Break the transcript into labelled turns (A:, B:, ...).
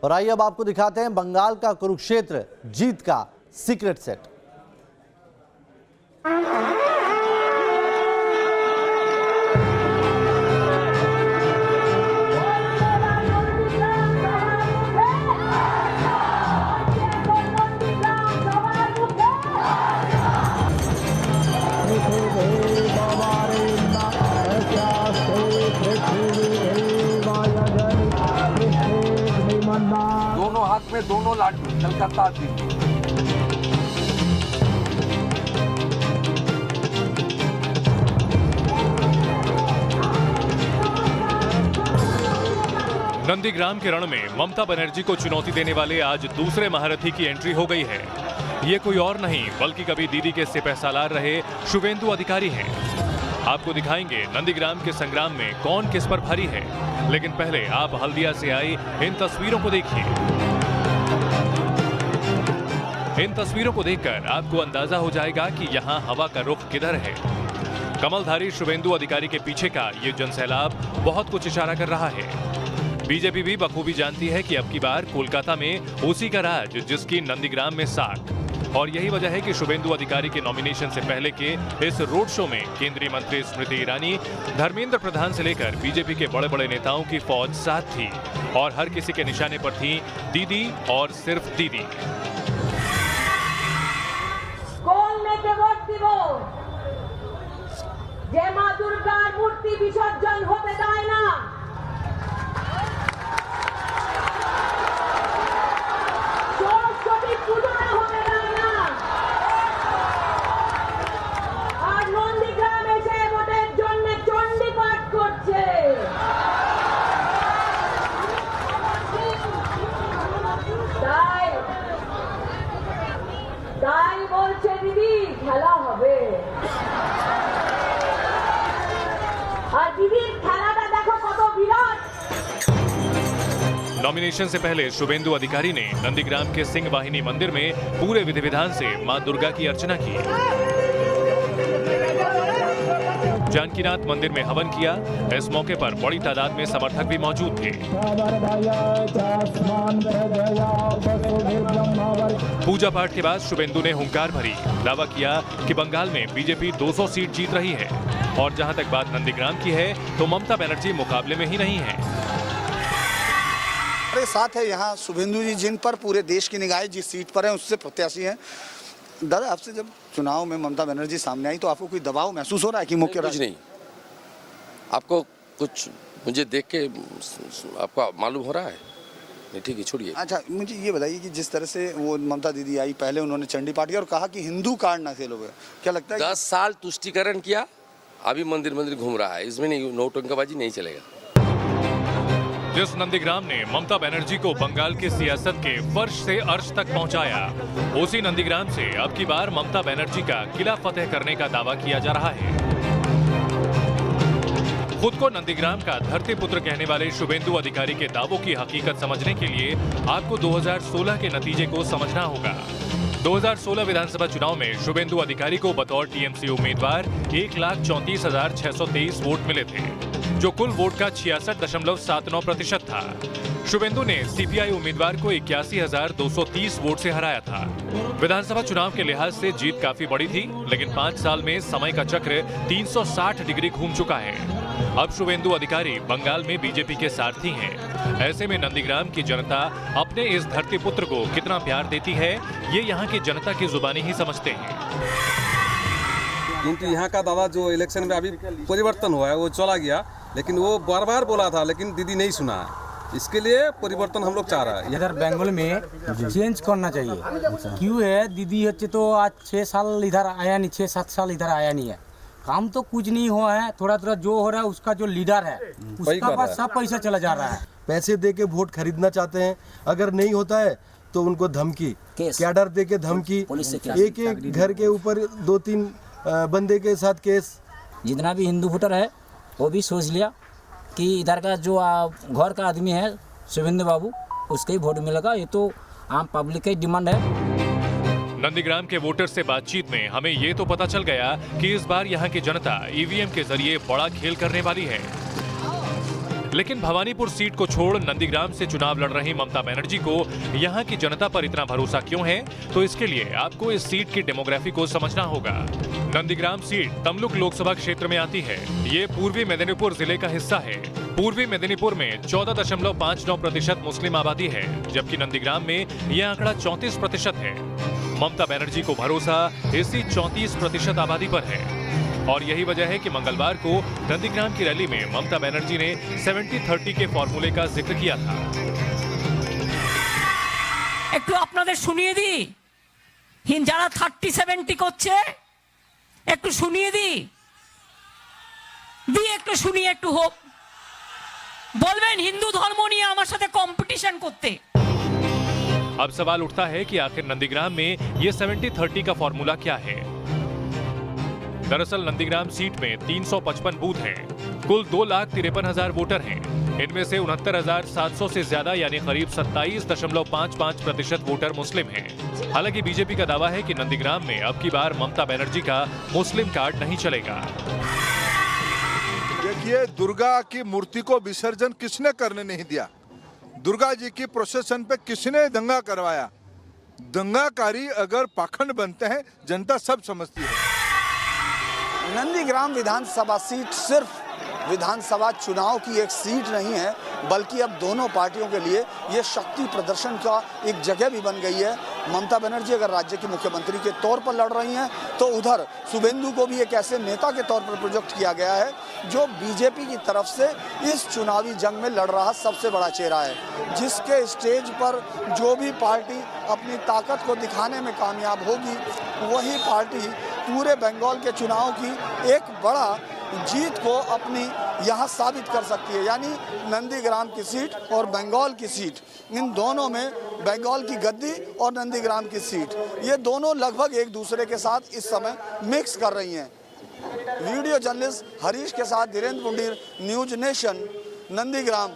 A: और आइए अब आपको दिखाते हैं बंगाल का कुरुक्षेत्र जीत का सीक्रेट सेट।
B: दोनों हाथ में दोनों लाडू, कलकत्ता दिल्ली।
C: नंदीग्राम के रण में ममता बनर्जी को चुनौती देने वाले आज दूसरे महारथी की एंट्री हो गई है। ये कोई और नहीं बल्कि कभी दीदी के सिपह सालार रहे शुभेंदु अधिकारी हैं। आपको दिखाएंगे नंदीग्राम के संग्राम में कौन किस पर भारी है, लेकिन पहले आप हल्दिया से आई इन तस्वीरों को देखिए। इन तस्वीरों को देखकर आपको अंदाजा हो जाएगा कि यहाँ हवा का रुख किधर है। कमलधारी शुभेंदु अधिकारी के पीछे का ये जनसैलाब बहुत कुछ इशारा कर रहा है। बीजेपी भी बखूबी जानती है कि अब की बार कोलकाता में उसी का राज जिसकी नंदीग्राम में साख। और यही वजह है कि शुभेंदु अधिकारी के नॉमिनेशन से पहले के इस रोड शो में केंद्रीय मंत्री स्मृति ईरानी, धर्मेंद्र प्रधान से लेकर बीजेपी के बड़े बड़े नेताओं की फौज साथ थी और हर किसी के निशाने पर थी दीदी और सिर्फ दीदी।
D: जय मां दुर्गा मूर्ति विसर्जन होते देय ना। सरस्वती पूजा होते देय ना। আর নন্দীগ্রাম এসে ভোটের জন্য চণ্ডী পাঠ করছে। তাই বলছে দিদি খেলা হবে।
C: नॉमिनेशन से पहले शुभेंदु अधिकारी ने नंदीग्राम के सिंह वाहिनी मंदिर में पूरे विधि विधान से मां दुर्गा की अर्चना की। जानकीनाथ मंदिर में हवन किया। इस मौके पर बड़ी तादाद में समर्थक भी मौजूद थे। पूजा पाठ के बाद शुभेंदु ने हुंकार भरी, दावा किया कि बंगाल में बीजेपी 200 सीट जीत रही है और जहां तक बात नंदीग्राम की है तो ममता बनर्जी मुकाबले में ही नहीं है।
E: हमारे साथ है यहाँ शुभेंदु जी, जिन पर पूरे देश की निगाहें जिस सीट पर है उससे प्रत्याशी हैं। दादा, आपसे जब चुनाव में ममता बनर्जी सामने आई तो आपको कोई दबाव महसूस हो रहा है कि मुख्य
F: कुछ नहीं, आपको कुछ मुझे देख के आपको मालूम हो रहा है? नहीं, ठीक है, छोड़िए।
E: अच्छा, मुझे ये बताइए कि जिस तरह से वो ममता दीदी आई, पहले उन्होंने चंडी पाठ किया और कहा कि हिंदू कार्ड ना खेलोगे, क्या लगता है
F: 10 साल तुष्टिकरण किया, अभी मंदिर मंदिर घूम रहा है, इसमें नहीं, नौटंकबाजी नहीं चलेगा।
C: जिस नंदीग्राम ने ममता बनर्जी को बंगाल की सियासत के फर्श से अर्श तक पहुंचाया, उसी नंदीग्राम से अब की बार ममता बनर्जी का किला फतेह करने का दावा किया जा रहा है। खुद को नंदीग्राम का धरती पुत्र कहने वाले शुभेंदु अधिकारी के दावों की हकीकत समझने के लिए आपको 2016 के नतीजे को समझना होगा। 2016 विधानसभा चुनाव में शुभेंदु अधिकारी को बतौर टीएमसी उम्मीदवार 1,34,623 वोट मिले थे, जो कुल वोट का 66.79% था। शुभेंदु ने सीपीआई उम्मीदवार को 81,230 वोट से हराया था। विधानसभा चुनाव के लिहाज से जीत काफी बड़ी थी, लेकिन 5 साल में समय का चक्र 360 डिग्री घूम चुका है। अब शुभेंदु अधिकारी बंगाल में बीजेपी के सारथी हैं। ऐसे में नंदीग्राम की जनता अपने इस धरती पुत्र को कितना प्यार देती है, ये यहाँ की जनता की जुबानी ही समझते हैं।
G: किंतु यहाँ का दादा जो इलेक्शन में अभी परिवर्तन हुआ है वो चला गया, लेकिन वो बार बार बोला था, लेकिन दीदी नहीं सुना। इसके लिए परिवर्तन हम लोग चाह रहे हैं।
H: इधर बंगाल में चेंज करना चाहिए। क्यों है, दीदी होचे तो आज 6 साल इधर आया नहीं, 6-7 साल इधर आया नहीं है, काम तो कुछ नहीं हुआ है। थोड़ा थोड़ा जो हो रहा है उसका जो लीडर है उसका पास सब पैसा चला जा रहा है।
I: पैसे दे के वोट खरीदना चाहते हैं, अगर नहीं होता है तो उनको धमकी, कैडर दे के धमकी, एक एक घर के ऊपर 2-3 बंदे के साथ केस।
H: जितना भी हिंदू वोटर है वो भी सोच लिया कि इधर का जो घर का आदमी है शुभेंदु बाबू, उसके ही वोट मिलेगा। ये तो आम पब्लिक की डिमांड है।
C: नंदीग्राम के वोटर से बातचीत में हमें ये तो पता चल गया कि इस बार यहाँ की जनता ईवीएम के जरिए बड़ा खेल करने वाली है। लेकिन भवानीपुर सीट को छोड़ नंदीग्राम से चुनाव लड़ रही ममता बनर्जी को यहाँ की जनता पर इतना भरोसा क्यों है, तो इसके लिए आपको इस सीट की डेमोग्राफी को समझना होगा। नंदीग्राम सीट तमलुक लोकसभा क्षेत्र में आती है। ये पूर्वी मेदिनीपुर जिले का हिस्सा है। पूर्वी मेदिनीपुर में 14.59% मुस्लिम आबादी है, जबकि नंदीग्राम में यह आंकड़ा 34% है। ममता बनर्जी को भरोसा इसी 34% आबादी पर है और यही वजह है कि मंगलवार को नंदीग्राम की रैली में ममता बनर्जी ने 70-30 के फॉर्मूले का जिक्र किया था।
J: একটু আপনাদের শুনিয়ে দিই, যারা 30-70 করছে একটু শুনিয়ে দিই, একটু শুনিয়ে একটু হোক বলবেন হিন্দু ধর্ম নিয়ে আমার সাথে কম্পিটিশন করতে।
C: अब सवाल उठता है कि आखिर नंदीग्राम में ये 70-30 का फॉर्मूला क्या है। दरअसल नंदीग्राम सीट में 355 बूथ हैं। कुल 2,53,000 वोटर हैं। इनमें से 69,700 से ज्यादा यानी करीब 27.55% वोटर मुस्लिम हैं। हालांकि बीजेपी का दावा है कि नंदीग्राम में अब की बार ममता बनर्जी का मुस्लिम कार्ड नहीं चलेगा।
K: देखिए, दुर्गा की मूर्ति को विसर्जन किसने करने नहीं दिया? दुर्गा जी की प्रोसेशन पे किसने दंगा करवाया? दंगाकारी अगर पाखंड बनते हैं, जनता सब समझती है।
E: नंदीग्राम विधानसभा सीट सिर्फ विधानसभा चुनाव की एक सीट नहीं है, बल्कि अब दोनों पार्टियों के लिए ये शक्ति प्रदर्शन का एक जगह भी बन गई है। ममता बनर्जी अगर राज्य की मुख्यमंत्री के तौर पर लड़ रही हैं, तो उधर शुभेंदु को भी एक ऐसे नेता के तौर पर प्रोजेक्ट किया गया है जो बीजेपी की तरफ से इस चुनावी जंग में लड़ रहा सबसे बड़ा चेहरा है, जिसके स्टेज पर जो भी पार्टी अपनी ताकत को दिखाने में कामयाब होगी, वही पार्टी पूरे बंगाल के चुनाव की एक बड़ा जीत को अपनी यहाँ साबित कर सकती है। यानी नंदीग्राम की सीट और बंगाल की सीट, इन दोनों में बंगाल की गद्दी और नंदीग्राम की सीट, ये दोनों लगभग एक दूसरे के साथ इस समय मिक्स कर रही हैं। वीडियो जर्नलिस्ट हरीश के साथ धीरेन्द्र पुंडीर, न्यूज नेशन, नंदीग्राम।